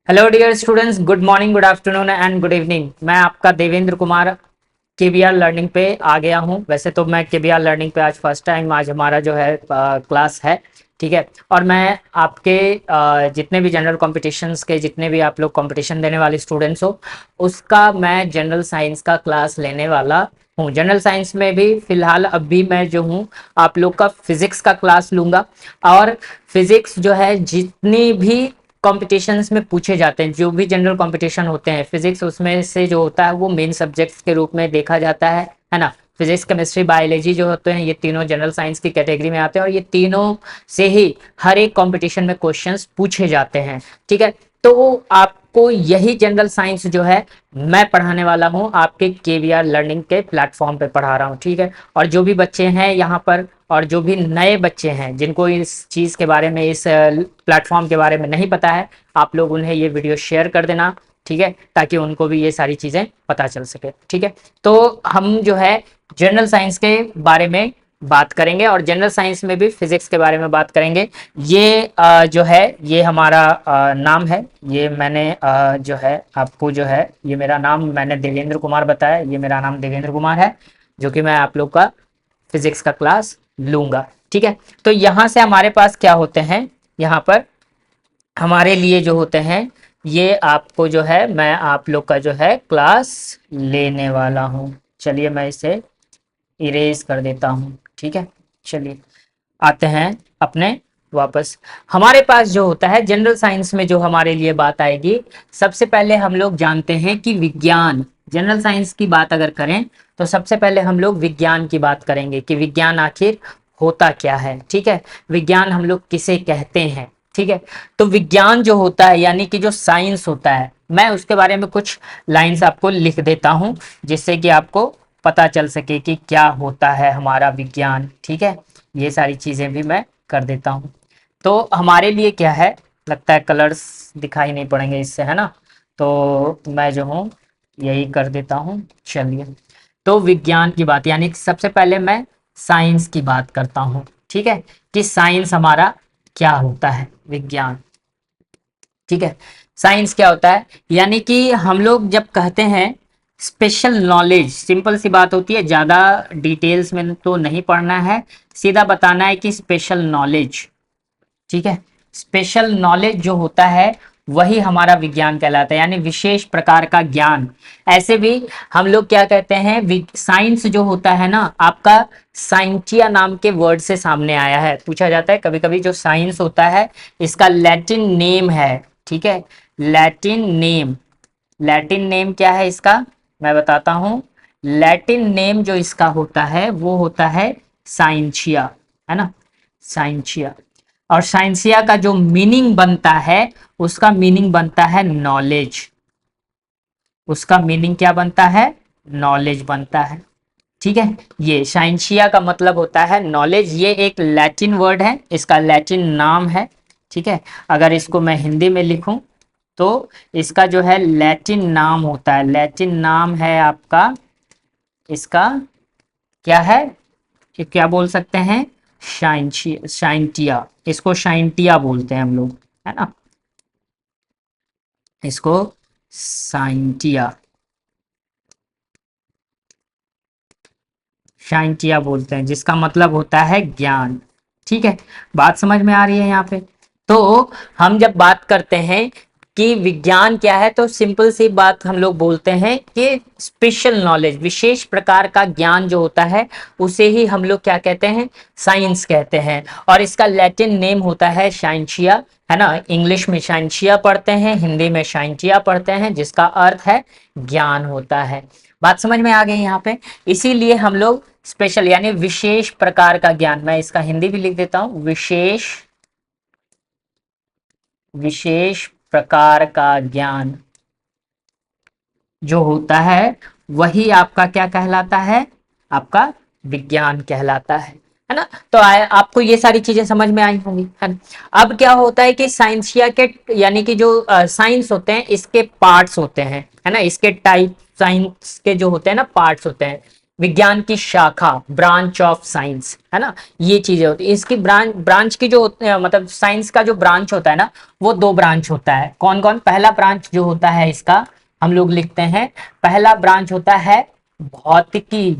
Hello dear students, good morning, good afternoon and good evening. मैं आपका Devendra Kumar KBr learning पे आ गया हूँ। वैसे तो मैं केबीआर लर्निंग पे आज फर्स्ट टाइम आज हमारा जो है क्लास है, ठीक है। और मैं आपके जितने भी जनरल कॉम्पिटिशन्स के जितने भी आप लोग कंपटीशन देने वाले स्टूडेंट्स हो, उसका मैं जनरल साइंस का क्लास लेने वाला हूँ। जनरल साइंस में भी फिलहाल अभी मैं जो हूँ आप लोग का फिजिक्स का क्लास लूँगा। और फिजिक्स जो है जितनी भी कॉम्पिटिशन्स में पूछे जाते हैं, जो भी जनरल कॉम्पिटिशन होते हैं फिजिक्स उसमें से जो होता है वो मेन सब्जेक्ट्स के रूप में देखा जाता है ना। फिजिक्स केमिस्ट्री बायोलॉजी जो होते हैं ये तीनों जनरल साइंस की कैटेगरी में आते हैं और ये तीनों से ही हर एक कंपटीशन में क्वेश्चंस पूछे जाते हैं, ठीक है। तो आपको यही जनरल साइंस जो है मैं पढ़ाने वाला हूँ, आपके केवीआर लर्निंग के प्लेटफॉर्म पे पढ़ा रहा हूँ, ठीक है। और जो भी बच्चे हैं यहाँ पर और जो भी नए बच्चे हैं जिनको इस चीज़ के बारे में, इस प्लेटफॉर्म के बारे में नहीं पता है, आप लोग उन्हें ये वीडियो शेयर कर देना, ठीक है, ताकि उनको भी ये सारी चीज़ें पता चल सके, ठीक है। तो हम जो है जनरल साइंस के बारे में बात करेंगे और जनरल साइंस में भी फिजिक्स के बारे में बात करेंगे। ये जो है ये हमारा नाम है। ये मैंने जो है आपको जो है ये मेरा नाम मैंने देवेंद्र कुमार बताया, ये मेरा नाम देवेंद्र कुमार है, जो कि मैं आप लोग का फिजिक्स का क्लास लूंगा, ठीक है। तो यहाँ से हमारे पास क्या होते हैं, यहाँ पर हमारे लिए जो होते हैं ये आपको जो है मैं आप लोग का जो है क्लास लेने वाला हूँ। चलिए मैं इसे इरेज कर देता हूँ, ठीक है। चलिए आते हैं अपने वापस। हमारे पास जो होता है जनरल साइंस में जो हमारे लिए बात आएगी, सबसे पहले हम लोग जानते हैं कि विज्ञान, जनरल साइंस की बात अगर करें तो सबसे पहले हम लोग विज्ञान की बात करेंगे कि विज्ञान आखिर होता क्या है, ठीक है। विज्ञान हम लोग किसे कहते हैं, ठीक है। तो विज्ञान जो होता है यानी कि जो साइंस होता है, मैं उसके बारे में कुछ लाइंस आपको लिख देता हूं जिससे कि आपको पता चल सके कि क्या होता है हमारा विज्ञान, ठीक है। ये सारी चीज़ें भी मैं कर देता हूँ। तो हमारे लिए क्या है, लगता है कलर्स दिखाई नहीं पड़ेंगे इससे, है ना। तो मैं जो हूँ यही कर देता हूँ। चलिए, तो विज्ञान की बात यानी कि सबसे पहले मैं साइंस की बात करता हूँ, ठीक है, कि साइंस हमारा क्या होता है, विज्ञान, ठीक है। साइंस क्या होता है यानी कि हम लोग जब कहते हैं स्पेशल नॉलेज, सिंपल सी बात होती है, ज़्यादा डिटेल्स में तो नहीं पढ़ना है, सीधा बताना है कि स्पेशल नॉलेज, ठीक है। स्पेशल नॉलेज जो होता है वही हमारा विज्ञान कहलाता है, यानी विशेष प्रकार का ज्ञान। ऐसे भी हम लोग क्या कहते हैं, साइंस जो होता है ना आपका, साइंटिया नाम के वर्ड से सामने आया है। पूछा जाता है कभी कभी जो साइंस होता है इसका लैटिन नेम है, ठीक है। लैटिन नेम, लैटिन नेम क्या है इसका, मैं बताता हूं। लैटिन नेम जो इसका होता है वो होता है साइंचिया, है ना, साइंचिया। और साइंसिया का जो मीनिंग बनता है, उसका मीनिंग बनता है नॉलेज। उसका मीनिंग क्या बनता है, नॉलेज बनता है, ठीक है। ये साइंसिया का मतलब होता है नॉलेज। ये एक लैटिन वर्ड है, इसका लैटिन नाम है, ठीक है। अगर इसको मैं हिंदी में लिखूं तो इसका जो है लैटिन नाम होता है, लैटिन नाम है आपका, इसका क्या है, कि क्या बोल सकते हैं, शाइंटिया, इसको शाइंटिया बोलते हैं हम लोग, है ना, इसको साइंटिया, शाइंटिया बोलते हैं, जिसका मतलब होता है ज्ञान, ठीक है। बात समझ में आ रही है यहाँ पे। तो हम जब बात करते हैं कि विज्ञान क्या है, तो सिंपल सी बात हम लोग बोलते हैं कि स्पेशल नॉलेज, विशेष प्रकार का ज्ञान जो होता है उसे ही हम लोग क्या कहते हैं, साइंस कहते हैं। और इसका लैटिन नेम होता है साइंटिया, है ना। इंग्लिश में साइंटिया पढ़ते हैं, हिंदी में साइंटिया पढ़ते हैं, जिसका अर्थ है ज्ञान होता है। बात समझ में आ गई यहाँ पे। इसीलिए हम लोग स्पेशल यानी विशेष प्रकार का ज्ञान, मैं इसका हिंदी भी लिख देता हूं, विशेष, विशेष प्रकार का ज्ञान जो होता है वही आपका क्या कहलाता है, आपका विज्ञान कहलाता है ना। तो आपको ये सारी चीजें समझ में आई होंगी, है ना। अब क्या होता है कि साइंसिया के यानी कि जो साइंस होते हैं इसके पार्ट्स होते हैं, है ना, इसके टाइप साइंस के जो होते हैं ना पार्ट्स होते हैं। विज्ञान की शाखा, ब्रांच ऑफ साइंस, है ना, ये चीजें होती है। इसकी ब्रांच की जो होते हैं, मतलब साइंस का जो ब्रांच होता है ना, वो दो ब्रांच होता है। कौन कौन? पहला ब्रांच जो होता है इसका, हम लोग लिखते हैं, पहला ब्रांच होता है भौतिकी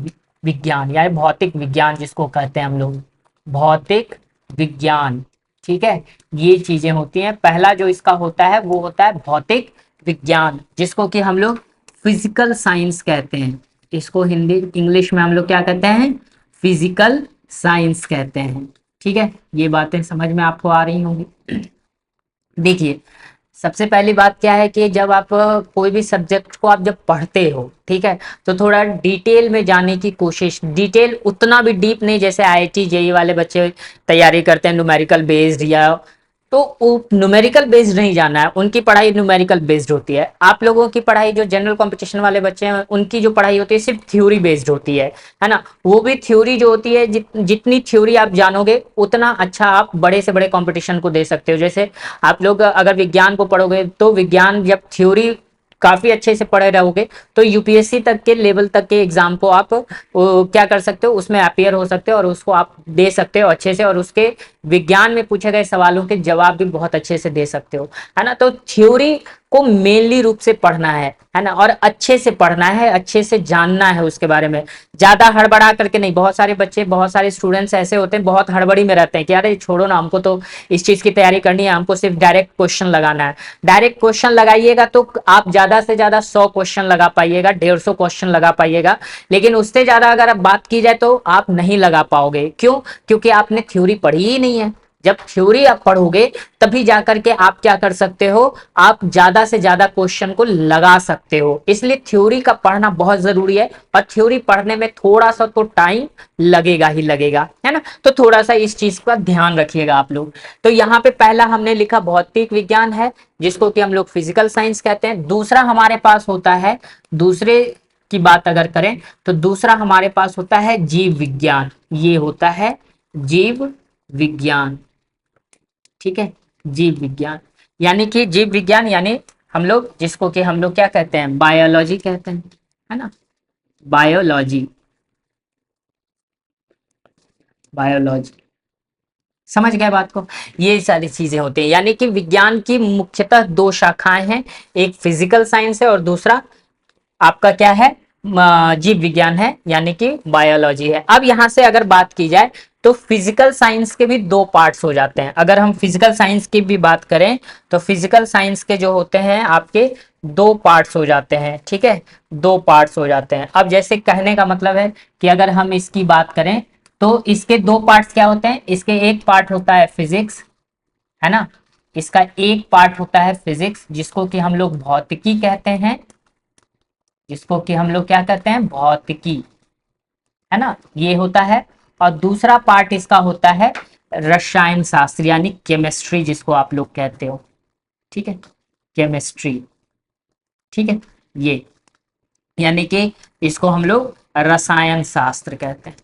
विज्ञान, या भौतिक विज्ञान जिसको कहते हैं हम लोग, भौतिक विज्ञान। ठीक है, ये चीजें होती हैं। पहला जो इसका होता है वो होता है भौतिक विज्ञान, जिसको कि हम लोग फिजिकल साइंस कहते हैं। इसको हिंदी इंग्लिश में हम लोग क्या कहते हैं? फिजिकल साइंस कहते हैं। ठीक है, ये बातें समझ में आपको आ रही होंगी। देखिए, सबसे पहली बात क्या है कि जब आप कोई भी सब्जेक्ट को आप जब पढ़ते हो, ठीक है, तो थोड़ा डिटेल में जाने की कोशिश, डिटेल उतना भी डीप नहीं, जैसे आईआईटी जेई वाले बच्चे तैयारी करते हैं न्यूमेरिकल बेस्ड, या तो वो न्यूमेरिकल बेस्ड नहीं जाना है, उनकी पढ़ाई न्यूमेरिकल बेस्ड होती है। आप लोगों की पढ़ाई जो जनरल कंपटीशन वाले बच्चे हैं, उनकी जो पढ़ाई होती है सिर्फ थ्योरी बेस्ड होती है ना। वो भी थ्योरी जो होती है, जितनी थ्योरी आप जानोगे उतना अच्छा आप बड़े से बड़े कंपटीशन को दे सकते हो। जैसे आप लोग अगर विज्ञान को पढ़ोगे, तो विज्ञान जब थ्योरी काफी अच्छे से पढ़े रहोगे, तो यूपीएससी तक के लेवल तक के एग्जाम को आप क्या कर सकते हो, उसमें अपियर हो सकते हो और उसको आप दे सकते हो अच्छे से, और उसके विज्ञान में पूछे गए सवालों के जवाब भी बहुत अच्छे से दे सकते हो, है ना। तो थ्योरी को मेनली रूप से पढ़ना है ना, और अच्छे से पढ़ना है, अच्छे से जानना है उसके बारे में, ज्यादा हड़बड़ा करके नहीं। बहुत सारे बच्चे, बहुत सारे स्टूडेंट्स ऐसे होते हैं, बहुत हड़बड़ी में रहते हैं कि यार छोड़ो ना, हमको तो इस चीज की तैयारी करनी है, हमको सिर्फ डायरेक्ट क्वेश्चन लगाना है। डायरेक्ट क्वेश्चन लगाइएगा तो आप ज्यादा से ज्यादा 100 क्वेश्चन लगा पाइएगा, 150 क्वेश्चन लगा पाइएगा, लेकिन उससे ज्यादा अगर आप बात की जाए तो आप नहीं लगा पाओगे। क्यों? क्योंकि आपने थ्योरी पढ़ी ही नहीं है। जब थ्योरी आप पढ़ोगे तभी जाकर के आप क्या कर सकते हो, आप ज्यादा से ज्यादा क्वेश्चन को लगा सकते हो। इसलिए थ्योरी का पढ़ना बहुत जरूरी है, और थ्योरी पढ़ने में थोड़ा सा तो टाइम लगेगा ही लगेगा, है ना। तो थोड़ा सा इस चीज का ध्यान रखिएगा आप लोग। तो यहाँ पे पहला हमने लिखा भौतिक विज्ञान है, जिसको कि हम लोग फिजिकल साइंस कहते हैं। दूसरा हमारे पास होता है, दूसरे की बात अगर करें तो दूसरा हमारे पास होता है जीव विज्ञान। ये होता है जीव विज्ञान। ठीक है, जीव विज्ञान, यानी कि जीव विज्ञान यानी हम लोग जिसको कि हम लोग क्या कहते हैं, बायोलॉजी कहते हैं, है ना, बायोलॉजी, बायोलॉजी। समझ गए बात को? ये सारी चीजें होती हैं, यानी कि विज्ञान की मुख्यतः दो शाखाएं हैं, एक फिजिकल साइंस है और दूसरा आपका क्या है, जीव विज्ञान है, यानी कि बायोलॉजी है। अब यहां से अगर बात की जाए तो फिजिकल साइंस के भी दो पार्ट्स हो जाते हैं। अगर हम फिजिकल साइंस की भी बात करें तो फिजिकल साइंस के जो होते हैं आपके दो पार्ट्स हो जाते हैं। ठीक है, दो पार्ट्स हो जाते हैं। अब जैसे कहने का मतलब है कि अगर हम इसकी बात करें तो इसके दो पार्ट्स क्या होते हैं, इसके एक पार्ट होता है फिजिक्स, है ना, इसका एक पार्ट होता है फिजिक्स, जिसको कि हम लोग भौतिकी कहते हैं, जिसको कि हम लोग क्या कहते हैं, भौतिकी, है ना, ये होता है। और दूसरा पार्ट इसका होता है रसायन शास्त्र, यानी केमिस्ट्री, जिसको आप लोग कहते हो। ठीक है, केमिस्ट्री। ठीक है, ये यानी कि इसको हम लोग रसायन शास्त्र कहते हैं।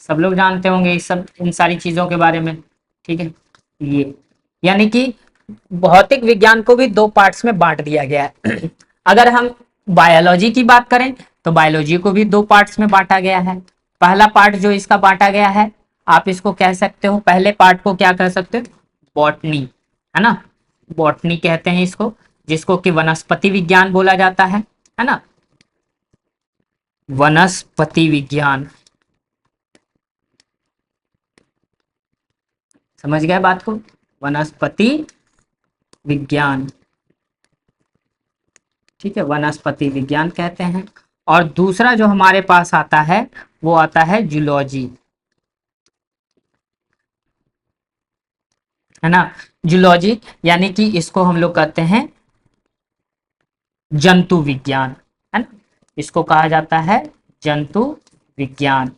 सब लोग जानते होंगे इस सब, इन सारी चीजों के बारे में। ठीक है, ये यानी कि भौतिक विज्ञान को भी दो पार्ट्स में बांट दिया गया है। अगर हम बायोलॉजी की बात करें तो बायोलॉजी को भी दो पार्ट्स में बांटा गया है। पहला पार्ट जो इसका बांटा गया है, आप इसको कह सकते हो, पहले पार्ट को क्या कह सकते हो, बॉटनी, है ना, बॉटनी कहते हैं इसको, जिसको कि वनस्पति विज्ञान बोला जाता है ना, वनस्पति विज्ञान। समझ गए बात को, वनस्पति विज्ञान। ठीक है, वनस्पति विज्ञान कहते हैं। और दूसरा जो हमारे पास आता है वो आता है जूलॉजी, है ना, जूलॉजी, यानी कि इसको हम लोग कहते हैं जंतु विज्ञान, है ना, इसको कहा जाता है जंतु विज्ञान।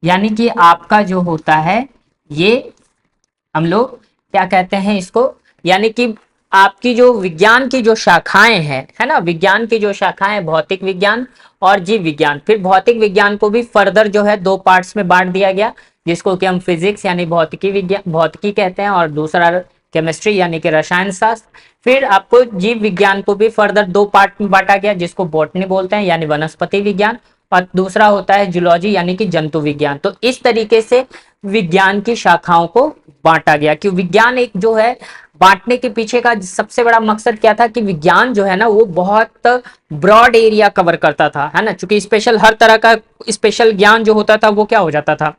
यानी कि आपका जो होता है ये हम लोग क्या कहते हैं इसको, यानी कि आपकी जो विज्ञान की जो शाखाएं हैं, है ना, विज्ञान की जो शाखाएं, भौतिक विज्ञान और जीव विज्ञान। फिर भौतिक विज्ञान को भी फर्दर जो है दो पार्ट्स में बांट दिया गया, जिसको कि हम फिजिक्स यानी भौतिकी विज्ञान, भौतिकी कहते हैं, और दूसरा केमिस्ट्री यानी कि रसायन शास्त्र। फिर आपको जीव विज्ञान को भी फर्दर दो पार्ट में बांटा गया, जिसको बॉटनी बोलते हैं, यानी वनस्पति विज्ञान। और दूसरा होता है जूलॉजी यानी कि जंतु विज्ञान। तो इस तरीके से विज्ञान की शाखाओं को बांटा गया। कि विज्ञान एक जो है बांटने के पीछे का सबसे बड़ा मकसद क्या था कि विज्ञान जो है ना वो बहुत ब्रॉड एरिया कवर करता था, है ना। चूंकि स्पेशल हर तरह का स्पेशल ज्ञान जो होता था वो क्या हो जाता था,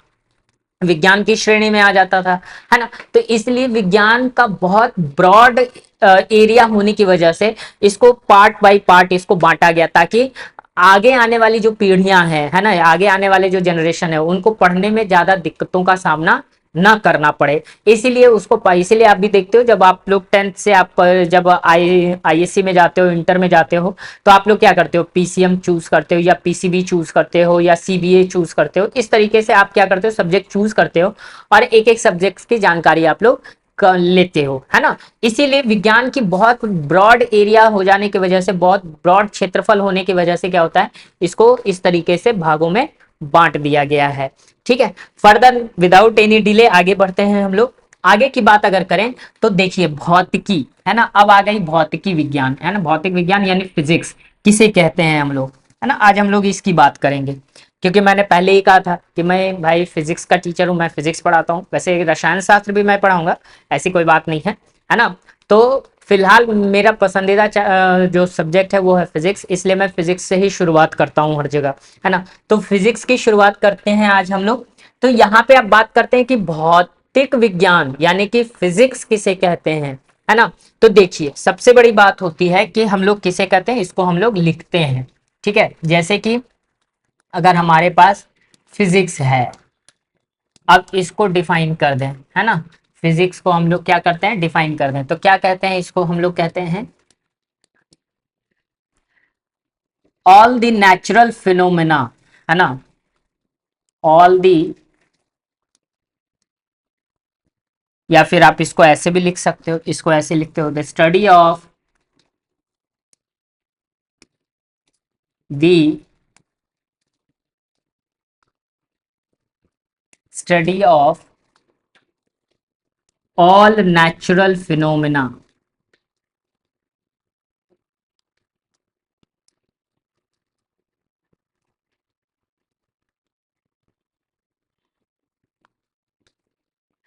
विज्ञान की श्रेणी में आ जाता था, है ना। तो इसलिए विज्ञान का बहुत ब्रॉड एरिया होने की वजह से इसको पार्ट बाय पार्ट इसको बांटा गया, ताकि आगे आने वाली जो पीढ़ियां हैं, है ना, आगे आने वाले जो जनरेशन है उनको पढ़ने में ज्यादा दिक्कतों का सामना ना करना पड़े। इसीलिए इसीलिए आप भी देखते हो जब आप लोग टेंथ से आप जब आईएससी में जाते हो, इंटर में जाते हो, तो आप लोग क्या करते हो, पीसीएम चूज करते हो या पीसीबी चूज करते हो या सीबीए चूज करते हो। इस तरीके से आप क्या करते हो, सब्जेक्ट चूज करते हो और एक एक सब्जेक्ट की जानकारी आप लोग लेते हो, है ना। इसीलिए विज्ञान की बहुत ब्रॉड एरिया हो जाने की वजह से, बहुत ब्रॉड क्षेत्रफल होने की वजह से क्या होता है, इसको इस तरीके से भागों में बांट दिया गया है। ठीक है, फर्दर विदाउट एनी डिले आगे बढ़ते हैं हम लोग। आगे की बात अगर करें तो देखिए भौतिकी, है ना, अब आ गई भौतिकी विज्ञान, है ना। भौतिक विज्ञान यानी फिजिक्स किसे कहते हैं हम लोग, है ना। आज हम लोग इसकी बात करेंगे, क्योंकि मैंने पहले ही कहा था कि मैं भाई फिजिक्स का टीचर हूँ, मैं फिजिक्स पढ़ाता हूँ। वैसे रसायन शास्त्र भी मैं पढ़ाऊंगा, ऐसी कोई बात नहीं है ना। तो फिलहाल मेरा पसंदीदा जो सब्जेक्ट है वो है फिजिक्स, इसलिए मैं फिजिक्स से ही शुरुआत करता हूँ हर जगह, है ना। तो फिजिक्स की शुरुआत करते हैं आज हम लोग। तो यहाँ पे अब बात करते हैं कि भौतिक विज्ञान यानी कि फिजिक्स किसे कहते हैं, है ना। तो देखिए सबसे बड़ी बात होती है कि हम लोग किसे कहते हैं, इसको हम लोग लिखते हैं। ठीक है, जैसे कि अगर हमारे पास फिजिक्स है, अब इसको डिफाइन कर दें, है ना। फिजिक्स को हम लोग क्या करते हैं, डिफाइन कर दें, तो क्या कहते हैं इसको, हम लोग कहते हैं ऑल द नेचुरल फिनोमेना, है ना। ऑल दी, या फिर आप इसको ऐसे भी लिख सकते हो, इसको ऐसे लिखते हो, the study of the study of all natural phenomena.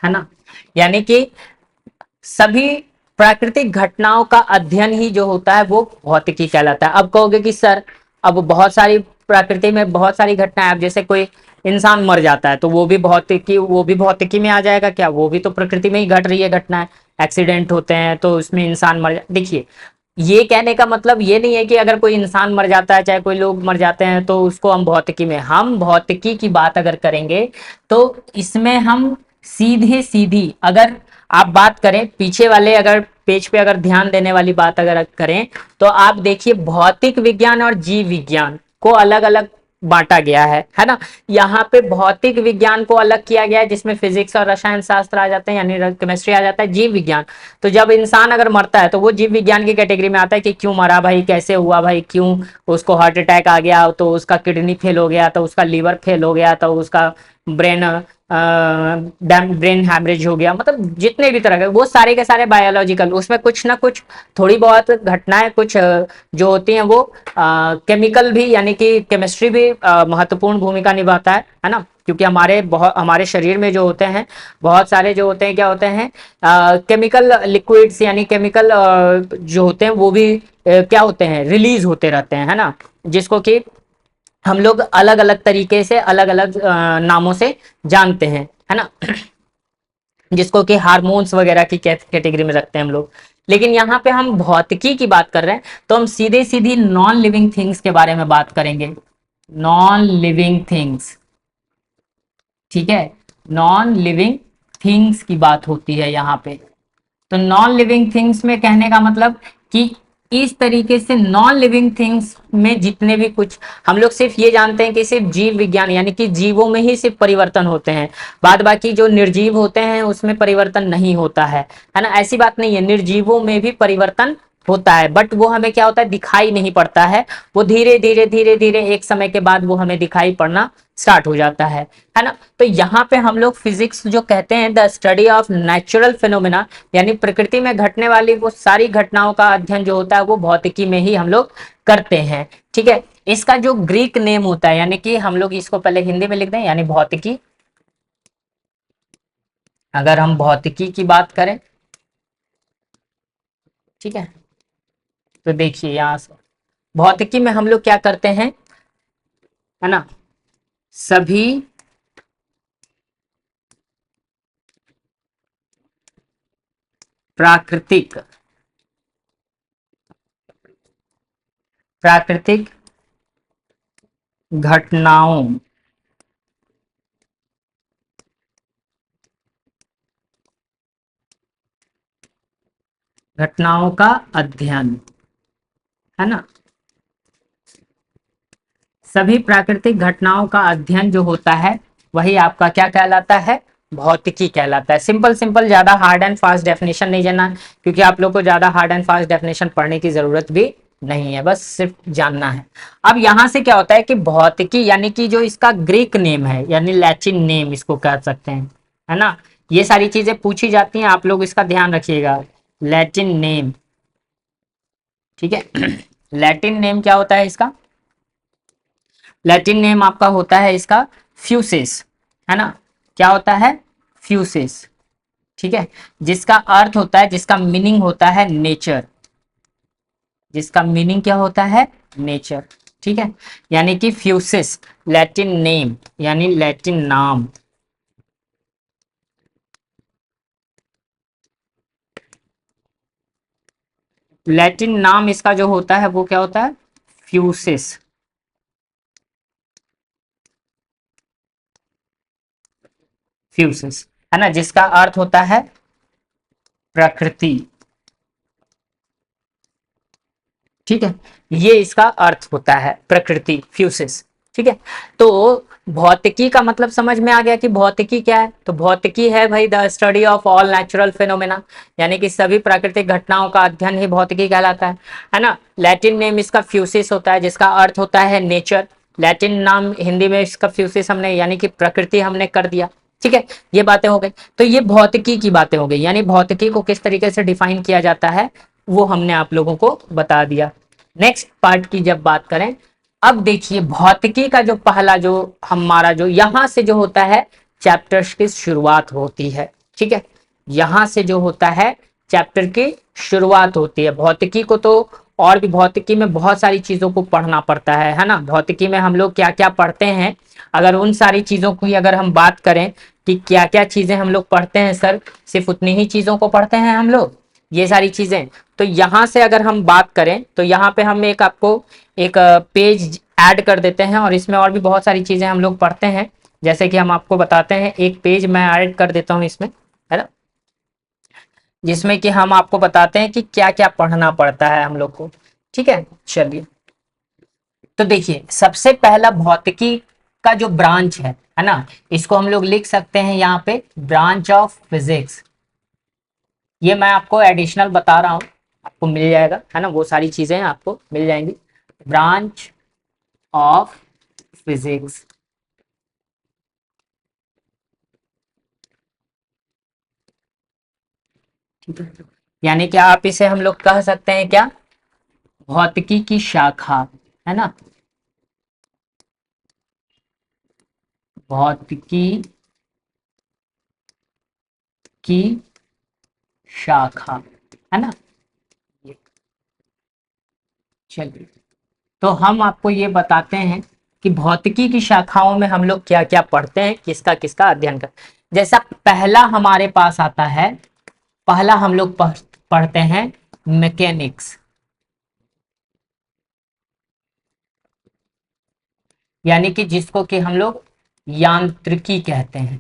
है ना, यानी कि सभी प्राकृतिक घटनाओं का अध्ययन ही जो होता है वो भौतिकी कहलाता है। अब कहोगे कि सर अब बहुत सारी प्रकृति में बहुत सारी घटनाएं, अब जैसे कोई इंसान मर जाता है तो वो भी भौतिकी में आ जाएगा क्या, वो भी तो प्रकृति में ही घट रही है घटनाएं। एक्सीडेंट होते हैं तो उसमें इंसान देखिए ये कहने का मतलब ये नहीं है कि अगर कोई इंसान मर जाता है, चाहे कोई लोग मर जाते हैं, तो उसको हम भौतिकी में, हम भौतिकी की बात अगर करेंगे तो इसमें हम सीधे सीधी अगर आप बात करें पीछे वाले अगर पेज पे अगर ध्यान देने वाली बात अगर करें तो आप देखिए भौतिक विज्ञान और जीव विज्ञान को अलग अलग बांटा गया है ना। यहाँ पे भौतिक विज्ञान को अलग किया गया है जिसमें फिजिक्स और रसायन शास्त्र आ जाते हैं, यानी केमिस्ट्री आ जाता है। जीव विज्ञान, तो जब इंसान अगर मरता है तो वो जीव विज्ञान की कैटेगरी में आता है कि क्यों मरा भाई, कैसे हुआ भाई, क्यों उसको हार्ट अटैक आ गया, तो उसका किडनी फेल हो गया, तो उसका लीवर फेल हो गया, तो उसका ब्रेन ब्रेन हैमरेज हो गया, मतलब जितने भी तरह के वो सारे के सारे बायोलॉजिकल, उसमें कुछ ना कुछ थोड़ी बहुत घटनाएं कुछ जो होती हैं वो केमिकल भी यानी कि केमिस्ट्री भी महत्वपूर्ण भूमिका निभाता है ना। क्योंकि हमारे शरीर में जो होते हैं बहुत सारे जो होते हैं क्या होते हैं केमिकल लिक्विड्स यानी केमिकल जो होते हैं वो भी क्या होते हैं, रिलीज होते रहते हैं, है ना। जिसको कि हम लोग अलग अलग तरीके से अलग अलग नामों से जानते हैं, है ना। जिसको कि हार्मोन्स वगैरह की कैटेगरी में रखते हैं हम लोग। लेकिन यहाँ पे हम भौतिकी की बात कर रहे हैं तो हम सीधे सीधी नॉन लिविंग थिंग्स के बारे में बात करेंगे। नॉन लिविंग थिंग्स, ठीक है, नॉन लिविंग थिंग्स की बात होती है यहाँ पे। तो नॉन लिविंग थिंग्स में कहने का मतलब कि इस तरीके से नॉन लिविंग थिंग्स में जितने भी कुछ हम लोग सिर्फ ये जानते हैं कि सिर्फ जीव विज्ञान यानी कि जीवों में ही सिर्फ परिवर्तन होते हैं, बाद बाकी जो निर्जीव होते हैं उसमें परिवर्तन नहीं होता है ना। ऐसी बात नहीं है, निर्जीवों में भी परिवर्तन होता है, बट वो हमें क्या होता है, दिखाई नहीं पड़ता है। वो धीरे धीरे धीरे धीरे एक समय के बाद वो हमें दिखाई पड़ना स्टार्ट हो जाता है ना। तो यहाँ पे हम लोग फिजिक्स जो कहते हैं the study of natural phenomena, यानी प्रकृति में घटने वाली वो सारी घटनाओं का अध्ययन जो होता है वो भौतिकी में ही हम लोग करते हैं। ठीक है, इसका जो ग्रीक नेम होता है, यानी कि हम लोग इसको पहले हिंदी में लिख दें, यानी भौतिकी। अगर हम भौतिकी की बात करें, ठीक है, तो देखिए यहां से भौतिकी में हम लोग क्या करते हैं, है ना, सभी प्राकृतिक प्राकृतिक घटनाओं घटनाओं का अध्ययन, है ना, सभी प्राकृतिक घटनाओं का अध्ययन जो होता है वही आपका क्या कहलाता है, भौतिकी कहलाता है। सिंपल सिंपल, ज्यादा हार्ड एंड फास्ट डेफिनेशन नहीं जानना, क्योंकि आप लोग को ज्यादा हार्ड एंड फास्ट डेफिनेशन पढ़ने की जरूरत भी नहीं है, बस सिर्फ जानना है। अब यहां से क्या होता है कि भौतिकी यानी कि जो इसका ग्रीक नेम है, यानी लैटिन नेम इसको कह सकते हैं, है ना, ये सारी चीजें पूछी जाती हैं, आप लोग इसका ध्यान रखिएगा। लैटिन नेम, ठीक है। लैटिन नेम क्या होता है इसका, लैटिन नेम आपका होता है इसका फ्यूसिस, है ना, क्या होता है, फ्यूसिस, ठीक है, जिसका अर्थ होता है, जिसका मीनिंग होता है नेचर, जिसका मीनिंग क्या होता है, नेचर, ठीक है, यानी कि फ्यूसिस लैटिन नेम, यानी लैटिन नाम, लैटिन नाम इसका जो होता है वो क्या होता है, फ्यूसिस, फ्यूसिस, है ना, जिसका अर्थ होता है प्रकृति, ठीक है, ये इसका अर्थ होता है प्रकृति, फ्यूसिस, ठीक है। तो भौतिकी का मतलब समझ में आ गया कि भौतिकी क्या है, तो भौतिकी है भाई the study of all natural phenomena, यानी कि सभी प्राकृतिक घटनाओं का अध्ययन ही भौतिकी कहलाता है ना। लैटिन नेम इसका फ्यूसिस होता है, जिसका अर्थ होता है नेचर, लैटिन नाम हिंदी में इसका फ्यूसिस हमने यानी कि प्रकृति हमने कर दिया, ठीक है, ये बातें हो गई। तो ये भौतिकी की बातें हो गई, यानी भौतिकी को किस तरीके से डिफाइन किया जाता है वो हमने आप लोगों को बता दिया। नेक्स्ट पार्ट की जब बात करें, अब देखिए भौतिकी का जो पहला जो हमारा जो यहां से जो होता है चैप्टर्स की शुरुआत होती है, ठीक है, यहां से जो होता है चैप्टर की शुरुआत होती है। भौतिकी को तो और भी भौतिकी में बहुत सारी चीजों को पढ़ना पड़ता है ना, भौतिकी में हम लोग क्या क्या पढ़ते हैं, अगर उन सारी चीजों की अगर हम बात करें कि क्या क्या चीजें हम लोग पढ़ते हैं सर, सिर्फ उतनी ही चीजों को पढ़ते हैं हम लोग, ये सारी चीजें। तो यहां से अगर हम बात करें तो यहाँ पे हम एक आपको एक पेज ऐड कर देते हैं, और इसमें और भी बहुत सारी चीजें हम लोग पढ़ते हैं, जैसे कि हम आपको बताते हैं, एक पेज मैं ऐड कर देता हूँ इसमें, है ना, जिसमें कि हम आपको बताते हैं कि क्या क्या पढ़ना पड़ता है हम लोग को, ठीक है। चलिए, तो देखिए सबसे पहला भौतिकी का जो ब्रांच है ना, इसको हम लोग लिख सकते हैं यहाँ पे ब्रांच ऑफ फिजिक्स, ये मैं आपको एडिशनल बता रहा हूँ, आपको मिल जाएगा, है ना, वो सारी चीजें आपको मिल जाएंगी, ब्रांच ऑफ फिजिक्स, ठीक है, यानी कि आप इसे हम लोग कह सकते हैं क्या, भौतिकी की शाखा, है ना, भौतिकी की शाखा, है ना, ये, चलिए, तो हम आपको ये बताते हैं कि भौतिकी की शाखाओं में हम लोग क्या क्या पढ़ते हैं, किसका किसका अध्ययन कर, जैसा पहला हमारे पास आता है, पहला हम लोग पढ़ते हैं मैकेनिक्स, यानी कि जिसको कि हम लोग यांत्रिकी कहते हैं,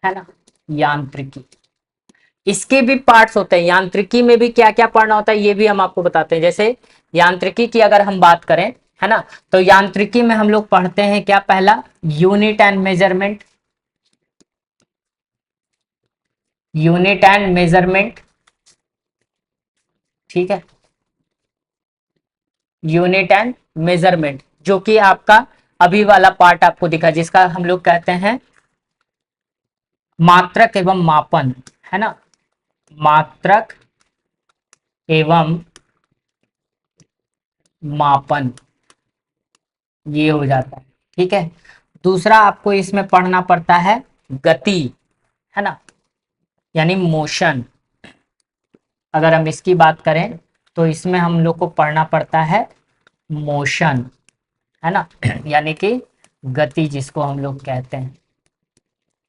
है ना, यांत्रिकी, इसके भी पार्ट्स होते हैं, यांत्रिकी में भी क्या क्या पढ़ना होता है ये भी हम आपको बताते हैं। जैसे यांत्रिकी की अगर हम बात करें, है ना, तो यांत्रिकी में हम लोग पढ़ते हैं क्या, पहला unit and measurement, unit and measurement, ठीक है, यूनिट एंड मेजरमेंट, जो कि आपका अभी वाला पार्ट आपको दिखा, जिसका हम लोग कहते हैं मात्रक एवं मापन, है ना, मात्रक एवं मापन, ये हो जाता है। ठीक है, दूसरा आपको इसमें पढ़ना पड़ता है गति, है ना, यानी मोशन। अगर हम इसकी बात करें तो इसमें हम लोग को पढ़ना पड़ता है मोशन, है ना, यानी कि गति जिसको हम लोग कहते हैं।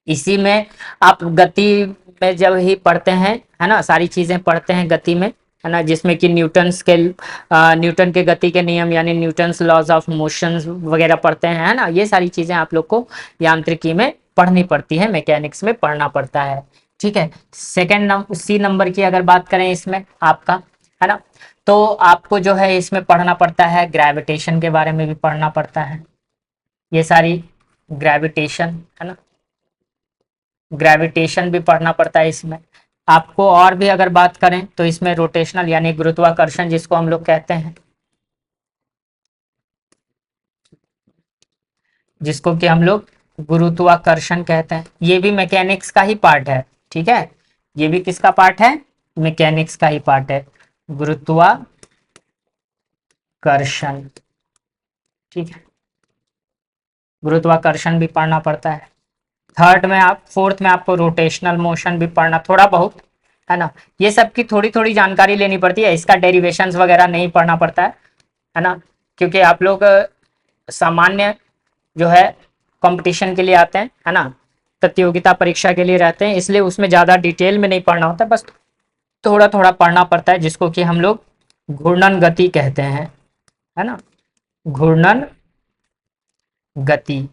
इसी में आप गति में जब ही पढ़ते हैं, है ना, सारी चीजें पढ़ते हैं गति में, है ना, जिसमें कि न्यूटन के गति के नियम यानी न्यूटन्स लॉज ऑफ मोशन वगैरह पढ़ते हैं, है ना। ये सारी चीजें आप लोग को यांत्रिकी में पढ़नी पड़ती है, मैकेनिक्स में पढ़ना पड़ता है। ठीक है, सेकेंड नंबर सी नंबर की अगर बात करें इसमें आपका, है ना, तो आपको जो है इसमें पढ़ना पड़ता है ग्रेविटेशन के बारे में भी पढ़ना पड़ता है। ये सारी ग्रेविटेशन, है ना, ग्रेविटेशन भी पढ़ना पड़ता है इसमें आपको। और भी अगर बात करें तो इसमें रोटेशनल यानी गुरुत्वाकर्षण जिसको हम लोग कहते हैं, जिसको कि हम लोग गुरुत्वाकर्षण कहते हैं, ये भी मैकेनिक्स का ही पार्ट है। ठीक है, ये भी किसका पार्ट है, मैकेनिक्स का ही पार्ट है, गुरुत्वाकर्षण। ठीक है, गुरुत्वाकर्षण भी पढ़ना पड़ता है। फोर्थ में आपको रोटेशनल मोशन भी पढ़ना थोड़ा बहुत, है ना। ये सब की थोड़ी थोड़ी जानकारी लेनी पड़ती है, इसका डेरिवेशंस वगैरह नहीं पढ़ना पड़ता है ना, क्योंकि आप लोग सामान्य जो है कंपटीशन के लिए आते हैं, है ना, प्रतियोगिता परीक्षा के लिए रहते हैं, इसलिए उसमें ज़्यादा डिटेल में नहीं पढ़ना होता, बस थोड़ा थोड़ा पढ़ना पड़ता है, जिसको कि हम लोग घूर्णन गति कहते हैं, है ना, घूर्णन गति।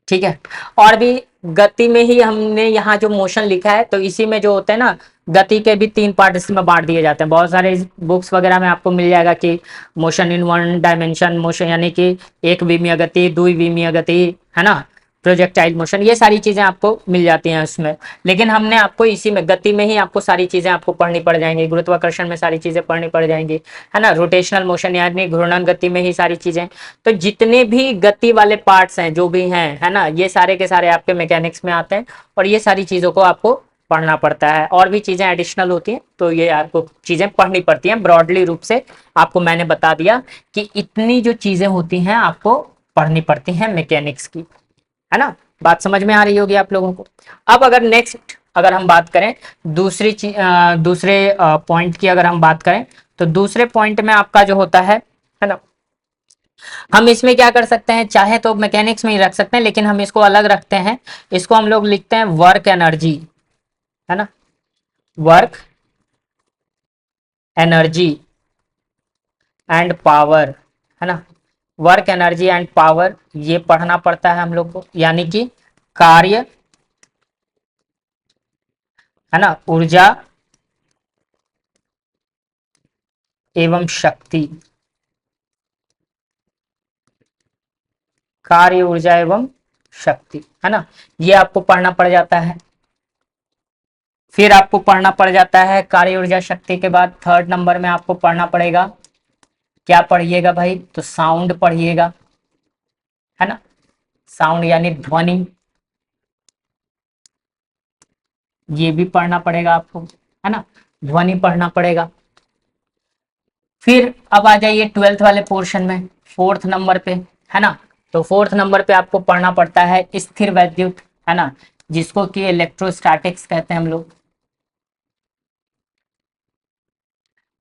ठीक है, और भी गति में ही हमने यहाँ जो मोशन लिखा है, तो इसी में जो होते हैं ना, गति के भी 3 पार्ट इसमें बांट दिए जाते हैं। बहुत सारे बुक्स वगैरह में आपको मिल जाएगा कि motion in one dimension motion, यानी कि एक विमीय गति, द्विविमीय गति, है ना, प्रोजेक्टाइल मोशन, ये सारी चीजें आपको मिल जाती हैं उसमें। लेकिन हमने आपको इसी में गति में ही आपको सारी चीजें आपको पढ़नी पड़ जाएंगी, गुरुत्वाकर्षण में सारी चीजें पढ़नी पड़ जाएंगी, है ना, रोटेशनल मोशन यानी घूर्णन गति में ही सारी चीजें। तो जितने भी गति वाले पार्ट्स हैं जो भी हैं, है ना, ये सारे के सारे आपके मैकेनिक्स में आते हैं, और ये सारी चीजों को आपको पढ़ना पड़ता है। और भी चीजें एडिशनल होती हैं, तो ये आपको चीजें पढ़नी पड़ती हैं। ब्रॉडली रूप से आपको मैंने बता दिया कि इतनी जो चीजें होती हैं आपको पढ़नी पड़ती हैं मैकेनिक्स की, है ना। बात समझ में आ रही होगी आप लोगों को। अब अगर नेक्स्ट अगर हम बात करें दूसरे पॉइंट की अगर हम बात करें, तो दूसरे पॉइंट में आपका जो होता है ना, हम इसमें क्या कर सकते हैं, चाहे तो मैकेनिक्स में ही रख सकते हैं, लेकिन हम इसको अलग रखते हैं। इसको हम लोग लिखते हैं वर्क एनर्जी, है ना, वर्क एनर्जी एंड पावर, है ना, वर्क एनर्जी एंड पावर, ये पढ़ना पड़ता है हम लोग को, यानी कि कार्य, है ना, ऊर्जा एवं शक्ति, कार्य ऊर्जा एवं शक्ति, है ना, ये आपको पढ़ना पड़ जाता है। फिर आपको पढ़ना पड़ जाता है कार्य ऊर्जा शक्ति के बाद थर्ड नंबर में आपको पढ़ना पड़ेगा, क्या पढ़िएगा भाई, तो साउंड पढ़िएगा, है ना, साउंड यानी ध्वनि, ये भी पढ़ना पड़ेगा आपको, है ना, ध्वनि पढ़ना पड़ेगा। फिर अब आ जाइए ट्वेल्थ वाले पोर्शन में, फोर्थ नंबर पे, है ना, तो फोर्थ नंबर पे आपको पढ़ना पड़ता है स्थिर वैद्युत, है ना, जिसको कि इलेक्ट्रोस्टैटिक्स कहते हैं हम लोग,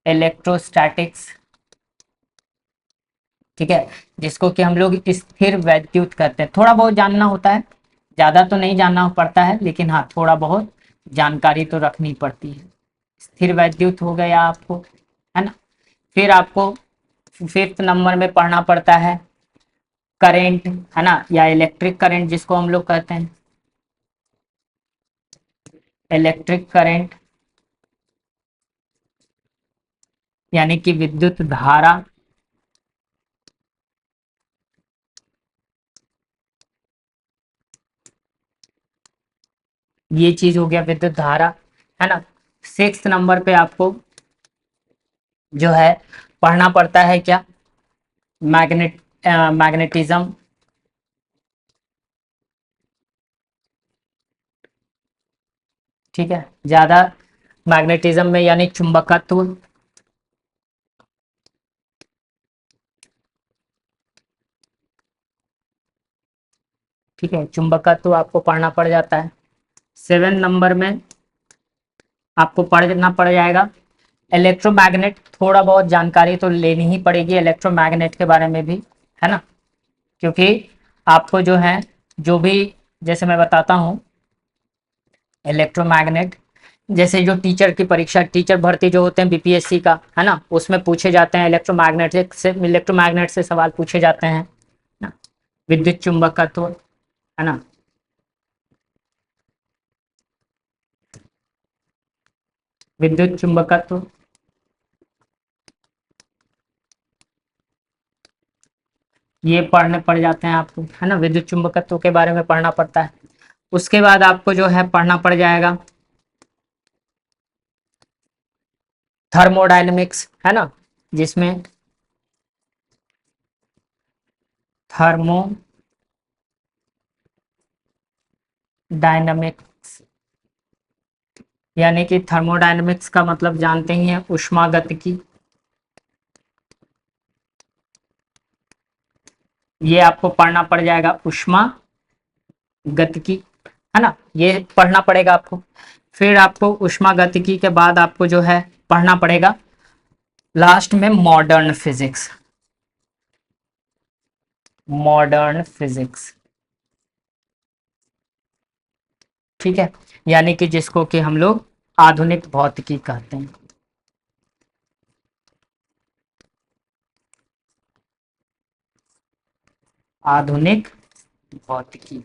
इलेक्ट्रोस्टैटिक्स। ठीक है, जिसको कि हम लोग स्थिर वैद्युत कहते हैं। थोड़ा बहुत जानना होता है, ज्यादा तो नहीं जानना पड़ता है, लेकिन हाँ थोड़ा बहुत जानकारी तो रखनी पड़ती है। स्थिर वैद्युत हो गया आपको, है ना। फिर आपको फिफ्थ नंबर में पढ़ना पड़ता है करेंट, है ना, या इलेक्ट्रिक करंट जिसको हम लोग कहते हैं, इलेक्ट्रिक करंट यानी कि विद्युत धारा। ये चीज हो गया विद्युत धारा, है ना। सिक्स नंबर पे आपको जो है पढ़ना पड़ता है क्या, मैग्नेट मैग्नेटिज्म, ठीक है, ज्यादा मैग्नेटिज्म में यानी चुंबकत्व, ठीक है, चुंबकत्व आपको पढ़ना पड़ जाता है। 7 नंबर में आपको पढ़ना पड़ जाएगा इलेक्ट्रोमैग्नेट। थोड़ा बहुत जानकारी तो लेनी ही पड़ेगी इलेक्ट्रोमैग्नेट के बारे में भी, है ना, क्योंकि आपको जो है, जो भी, जैसे मैं बताता हूँ इलेक्ट्रोमैग्नेट, जैसे जो टीचर की परीक्षा, टीचर भर्ती जो होते हैं बीपीएससी का, है ना, उसमें पूछे जाते हैं इलेक्ट्रोमैग्नेट से सवाल पूछे जाते हैं ना। विद्युत चुंबकत्व, है ना, विद्युत चुंबकत्व, ये पढ़ने पड़ जाते हैं आपको, है ना, विद्युत चुंबकत्व के बारे में पढ़ना पड़ता है। उसके बाद आपको जो है पढ़ना पड़ जाएगा थर्मोडायनेमिक्स, है ना, जिसमें थर्मोडायनामिक्स, यानी कि थर्मोडायनेमिक्स का मतलब जानते ही हैं, ऊष्मागतिकी। ये आपको पढ़ना पड़ जाएगा ऊष्मा गतिकी, है ना, ये पढ़ना पड़ेगा आपको। फिर आपको ऊष्मा गतिकी के बाद आपको जो है पढ़ना पड़ेगा लास्ट में मॉडर्न फिजिक्स, मॉडर्न फिजिक्स, ठीक है, यानी कि जिसको कि हम लोग आधुनिक भौतिकी कहते हैं। आधुनिक भौतिकी,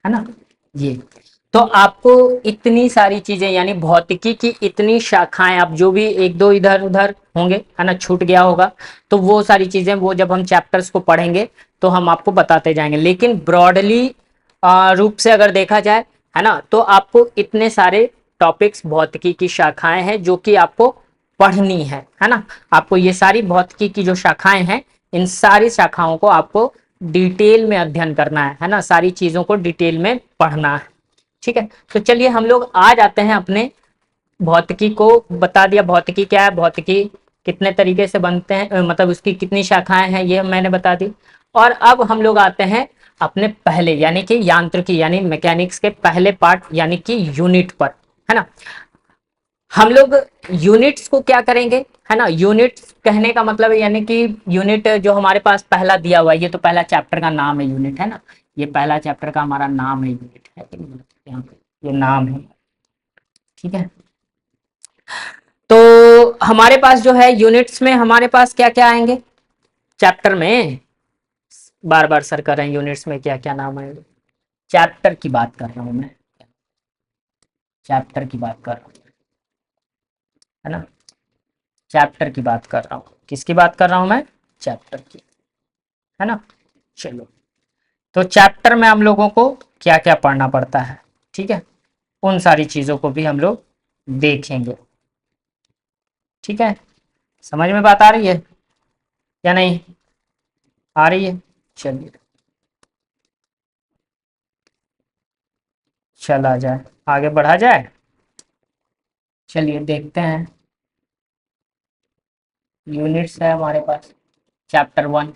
है ना, ये। तो आपको इतनी सारी चीजें, यानी भौतिकी की इतनी शाखाएं, आप जो भी एक दो इधर उधर होंगे, है ना, छूट गया होगा, तो वो सारी चीजें, वो जब हम चैप्टर्स को पढ़ेंगे तो हम आपको बताते जाएंगे। लेकिन ब्रॉडली रूप से अगर देखा जाए, है ना, तो आपको इतने सारे टॉपिक्स, भौतिकी की शाखाएं हैं जो कि आपको पढ़नी है ना। आपको ये सारी भौतिकी की जो शाखाएं हैं, इन सारी शाखाओं को आपको डिटेल में अध्ययन करना है ना, सारी चीजों को डिटेल में पढ़ना है। ठीक है, तो चलिए हम लोग आ जाते हैं अपने भौतिकी को। बता दिया भौतिकी क्या है, भौतिकी कितने तरीके से बनते हैं, मतलब उसकी कितनी शाखाएं हैं, ये मैंने बता दी। और अब हम लोग आते हैं अपने पहले, यानी कि यांत्रिकी, यानी मैकेनिक्स के पहले पार्ट, यानी कि यूनिट पर, है ना। हम लोग यूनिट्स को क्या करेंगे, है ना, यूनिट्स कहने का मतलब है, यानी कि यूनिट जो हमारे पास पहला दिया हुआ है, ये तो पहला चैप्टर का नाम है यूनिट, है ना, ये पहला चैप्टर का हमारा नाम है यूनिट, है कि नहीं, यहाँ पे ये नाम है, ठीक है। तो हमारे पास जो है यूनिट्स में हमारे पास क्या क्या आएंगे चैप्टर में, बार बार सर कर रहे हैं, यूनिट्स में क्या क्या नाम आएंगे, चैप्टर की बात कर रहा हूँ मैं, चैप्टर की बात कर रहा हूँ, है ना, चैप्टर की बात कर रहा हूँ, किसकी बात कर रहा हूँ मैं, चैप्टर की, है ना। चलो, तो चैप्टर में हम लोगों को क्या क्या पढ़ना पड़ता है, ठीक है, उन सारी चीजों को भी हम लोग देखेंगे, ठीक है। समझ में बात आ रही है या नहीं, आ रही है। चलिए, चला जाए, आगे बढ़ा जाए। चलिए देखते हैं, यूनिट्स है हमारे पास, चैप्टर 1।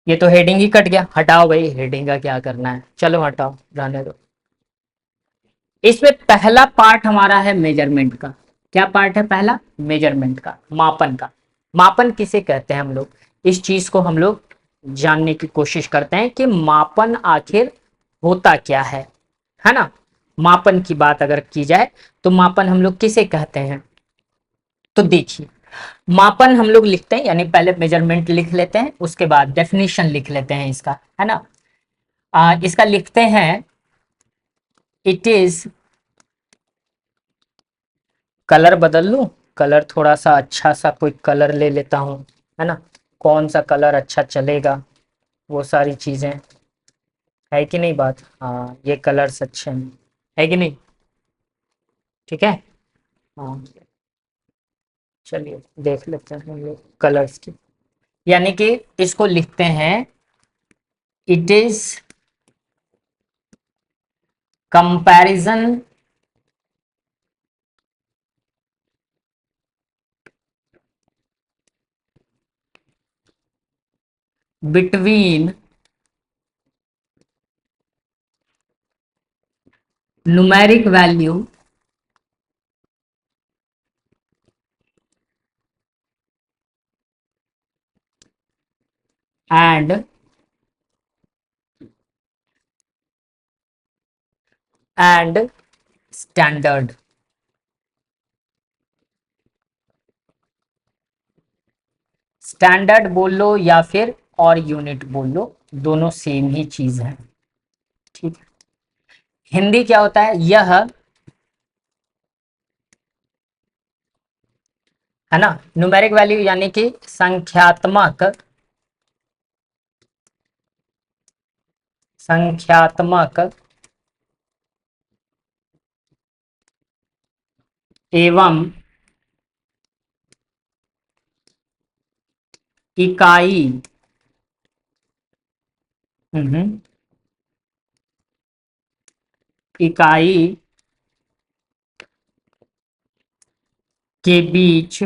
ये तो हेडिंग ही कट गया, हटाओ भाई, हेडिंग का क्या करना है, चलो हटाओ, रहने दो। इसमें पहला पार्ट हमारा है मेजरमेंट का। क्या पार्ट है पहला, मेजरमेंट का, मापन का। मापन किसे कहते हैं हम लोग, इस चीज को हम लोग जानने की कोशिश करते हैं कि मापन आखिर होता क्या है ना। मापन की बात अगर की जाए तो मापन हम लोग किसे कहते हैं, तो देखिए, मापन हम लोग लिखते हैं, यानी पहले मेजरमेंट लिख लेते हैं, उसके बाद डेफिनेशन लिख लेते हैं इसका, है ना। इसका लिखते हैं, इट इज, कलर बदल लूं, कलर थोड़ा सा अच्छा सा कोई कलर ले लेता हूं, है ना, कौन सा कलर अच्छा चलेगा, वो सारी चीजें, है कि नहीं बात, हाँ ये कलर्स अच्छे हैं, है कि नहीं, ठीक है। हाँ, चलिए देख लेते हैं हम लोग कलर्स की, यानी कि इसको लिखते हैं, it is comparison between numeric value and standard। Standard बोल लो या फिर और यूनिट बोल लो, दोनों सेम ही चीज है। ठीक है। हिंदी क्या होता है, यह है ना, न्यूमेरिक वैल्यू यानी कि संख्यात्मक एवं इकाई हम्म, इकाई के बीच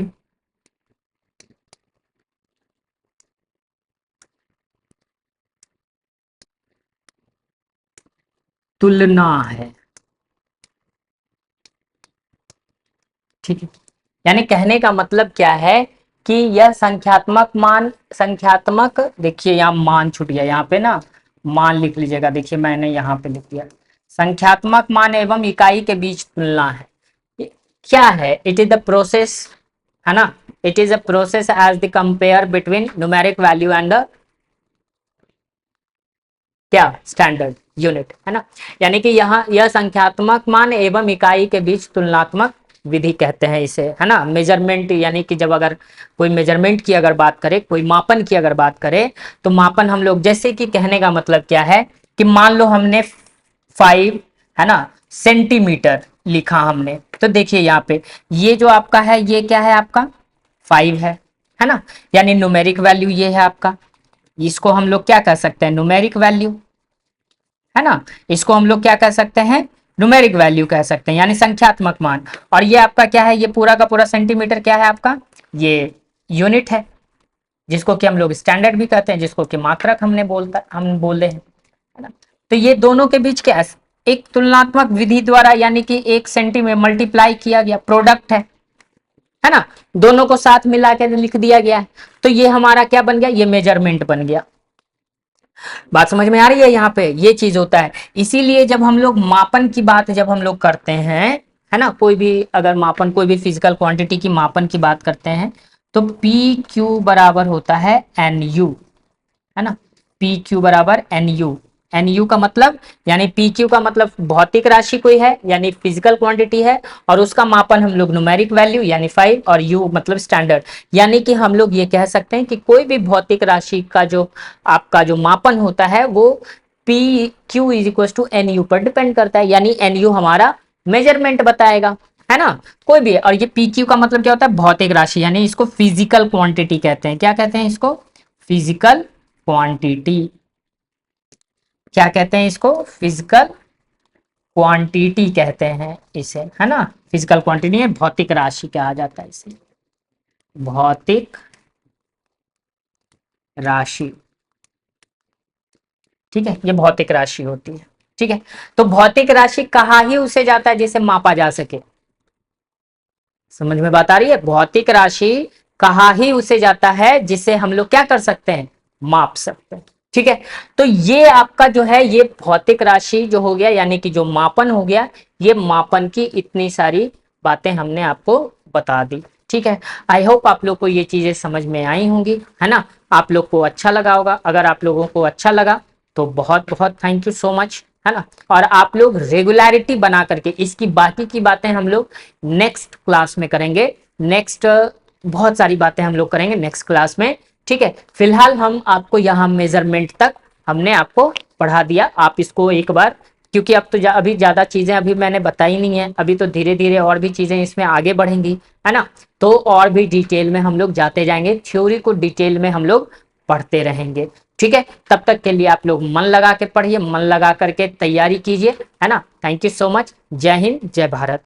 तुलना है। ठीक है। यानी कहने का मतलब क्या है कि यह संख्यात्मक, देखिए यहाँ मान छूट गया, यहाँ पे ना मान लिख लीजिएगा, देखिए मैंने यहाँ पे लिख दिया, संख्यात्मक मान एवं इकाई के बीच तुलना है। ये क्या है, इट इज द प्रोसेस, है ना, it is a process as the compare between numeric value and the क्या स्टैंडर्ड यूनिट, है ना। यानी कि यहाँ यह संख्यात्मक मान एवं इकाई के बीच तुलनात्मक विधि कहते हैं इसे, है ना। मेजरमेंट यानी कि जब अगर कोई मेजरमेंट की अगर बात करें, कोई मापन की अगर बात करें, तो मापन हम लोग जैसे कि कहने का मतलब क्या है कि मान लो हमने 5, है ना, सेंटीमीटर लिखा हमने, तो देखिए यहाँ पे ये जो आपका है ये क्या है, आपका 5 है ना। यानी न्यूमेरिक वैल्यू ये है आपका, इसको हम लोग क्या कह सकते हैं, न्यूमेरिक वैल्यू, है ना। इसको हम लोग क्या कह सकते हैं, न्यूमेरिक वैल्यू कह सकते हैं, यानी संख्यात्मक मान। और ये आपका क्या है, ये पूरा का पूरा सेंटीमीटर क्या है आपका, ये यूनिट है, जिसको कि हम लोग स्टैंडर्ड भी कहते हैं, जिसको कि मात्रक हम बोल रहे हैं, है ना। तो ये दोनों के बीच क्या है, एक तुलनात्मक विधि द्वारा, यानी कि एक सेंटीमीटर मल्टीप्लाई किया गया प्रोडक्ट है ना, दोनों को साथ मिला के लिख दिया गया है। तो ये हमारा क्या बन गया, ये मेजरमेंट बन गया। बात समझ में आ रही है, यहाँ पे ये चीज होता है। इसीलिए जब हम लोग मापन की बात जब हम लोग करते हैं, है ना, कोई भी अगर मापन, कोई भी फिजिकल क्वांटिटी की मापन की बात करते हैं, तो पी क्यू बराबर होता है एन यू, है ना। पी क्यू बराबर एन यू, एन यू का मतलब, यानी पी क्यू का मतलब भौतिक राशि कोई है, यानी फिजिकल क्वांटिटी है, और उसका मापन हम लोग न्यूमेरिक वैल्यू यानी 5, और यू मतलब स्टैंडर्ड। यानी कि हम लोग ये कह सकते हैं कि कोई भी भौतिक राशि का जो आपका जो मापन होता है वो P Q is equal to N U पर डिपेंड करता है, यानी एन यू हमारा मेजरमेंट बताएगा, है ना। कोई भी, और ये पी क्यू का मतलब क्या होता है, भौतिक राशि, यानी इसको फिजिकल क्वांटिटी कहते हैं। क्या कहते हैं इसको, फिजिकल क्वांटिटी। क्या कहते हैं इसको, फिजिकल क्वांटिटी कहते हैं इसे, है ना। फिजिकल क्वांटिटी है, भौतिक राशि कहा जाता है इसे, भौतिक राशि। ठीक है, ये भौतिक राशि होती है। ठीक है, तो भौतिक राशि कहाँ ही उसे जाता है जिसे मापा जा सके, समझ में बात आ रही है। भौतिक राशि कहाँ ही उसे जाता है जिसे हम लोग क्या कर सकते हैं, माप सकते हैं। ठीक है, तो ये आपका जो है ये भौतिक राशि जो हो गया, यानी कि जो मापन हो गया, ये मापन की इतनी सारी बातें हमने आपको बता दी। ठीक है, आई होप आप लोग को ये चीजें समझ में आई होंगी, है ना। आप लोग को अच्छा लगा होगा, अगर आप लोगों को अच्छा लगा तो बहुत बहुत थैंक यू सो मच, है ना। और आप लोग रेगुलरिटी बना करके इसकी बाकी की बातें हम लोग नेक्स्ट क्लास में करेंगे। नेक्स्ट बहुत सारी बातें हम लोग करेंगे नेक्स्ट क्लास में। ठीक है, फिलहाल हम आपको यहाँ मेजरमेंट तक हमने आपको पढ़ा दिया। आप इसको एक बार, क्योंकि अब तो अभी ज़्यादा चीज़ें अभी मैंने बताई नहीं है, अभी तो धीरे धीरे और भी चीज़ें इसमें आगे बढ़ेंगी, है ना। तो और भी डिटेल में हम लोग जाते जाएंगे, थ्योरी को डिटेल में हम लोग पढ़ते रहेंगे। ठीक है, तब तक के लिए आप लोग मन लगा के पढ़िए, मन लगा करके तैयारी कीजिए, है ना। थैंक यू सो मच, जय हिंद जय भारत।